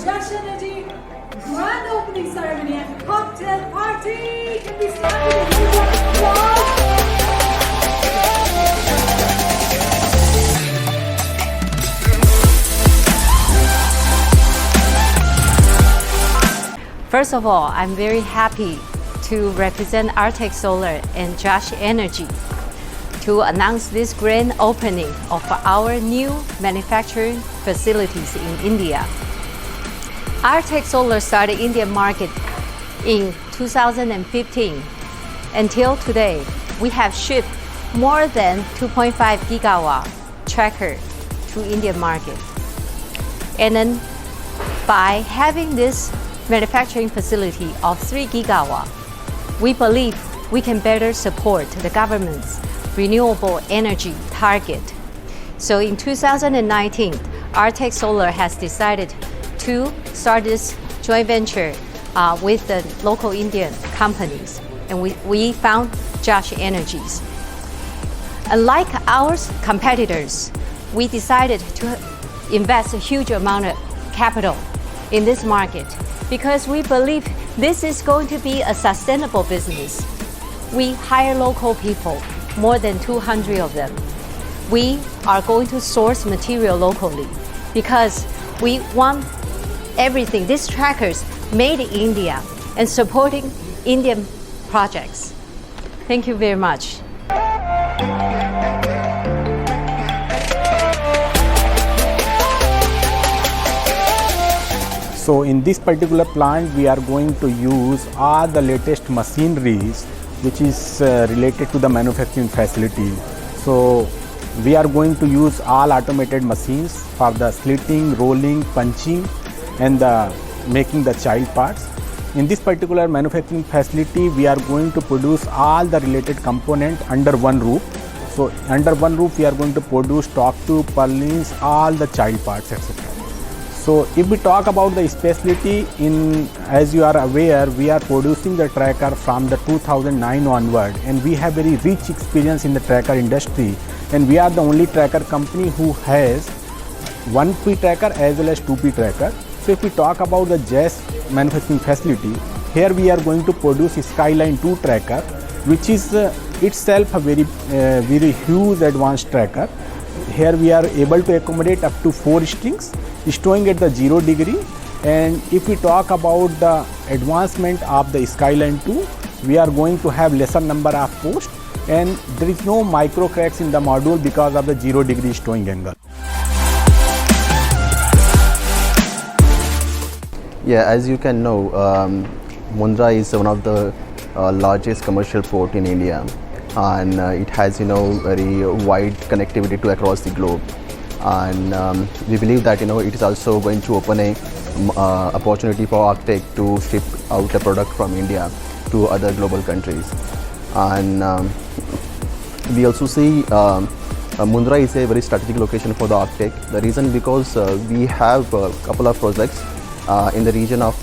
Jash Energy grand opening ceremony and cocktail party. Can we start with a huge applause? First of all, I'm very happy to represent Arctech Solar and Jash Energy to announce this grand opening of our new manufacturing facilities in India. Arctech Solar started Indian market in 2015. Until today, we have shipped more than 2.5 gigawatt tracker to Indian market. And then by having this manufacturing facility of 3 gigawatt, we believe we can better support the government's renewable energy target. So in 2019, Arctech Solar has decided to start this joint venture with the local Indian companies, and we found Jash Energies. Unlike our competitors, we decided to invest a huge amount of capital in this market because we believe this is going to be a sustainable business. We hire local people, more than 200 of them. We are going to source material locally because we want everything, these trackers, made in India and supporting Indian projects. Thank you very much. So in this particular plant, we are going to use all the latest machineries which is related to the manufacturing facility. So we are going to use all automated machines for the slitting, rolling, punching and making the child parts. In this particular manufacturing facility, we are going to produce all the related components under one roof. So under one roof, we are going to produce torque tube, purlins, all the child parts, etc. So if we talk about the specialty, as you are aware, we are producing the tracker from the 2009 onward, and we have very rich experience in the tracker industry, and we are the only tracker company who has 1P tracker as well as 2P tracker. So if we talk about the Jash manufacturing facility, here we are going to produce Skyline 2 tracker, which is itself a very huge advanced tracker. Here we are able to accommodate up to 4 strings, stowing at the 0 degree. And if we talk about the advancement of the Skyline 2, we are going to have lesser number of posts, and there is no micro cracks in the module because of the 0 degree stowing angle. Yeah, as you can know, Mundra is one of the largest commercial port in India, and it has very wide connectivity to across the globe. And we believe that it is also going to open a opportunity for Arctech to ship out a product from India to other global countries. And we also see Mundra is a very strategic location for the Arctech. The reason because we have a couple of projects in the region of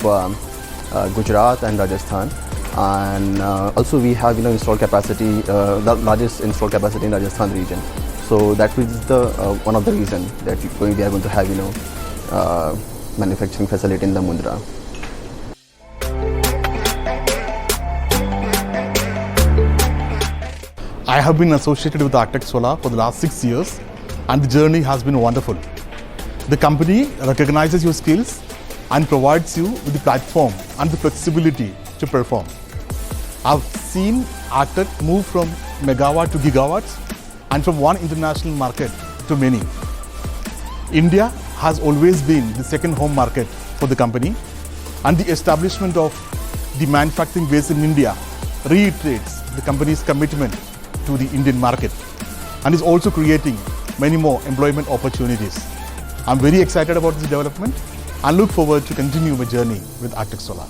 Gujarat and Rajasthan, and also we have installed capacity, the largest installed capacity in Rajasthan region. So that is the one of the reasons that we are going to have manufacturing facility in the Mundra. I have been associated with Arctech Solar for the last 6 years, and the journey has been wonderful. The company recognizes your skills and provides you with the platform and the flexibility to perform. I've seen Arctech move from megawatt to gigawatts and from one international market to many. India has always been the second home market for the company, and the establishment of the manufacturing base in India reiterates the company's commitment to the Indian market and is also creating many more employment opportunities. I'm very excited about this development and look forward to continue my journey with Arctech Solar.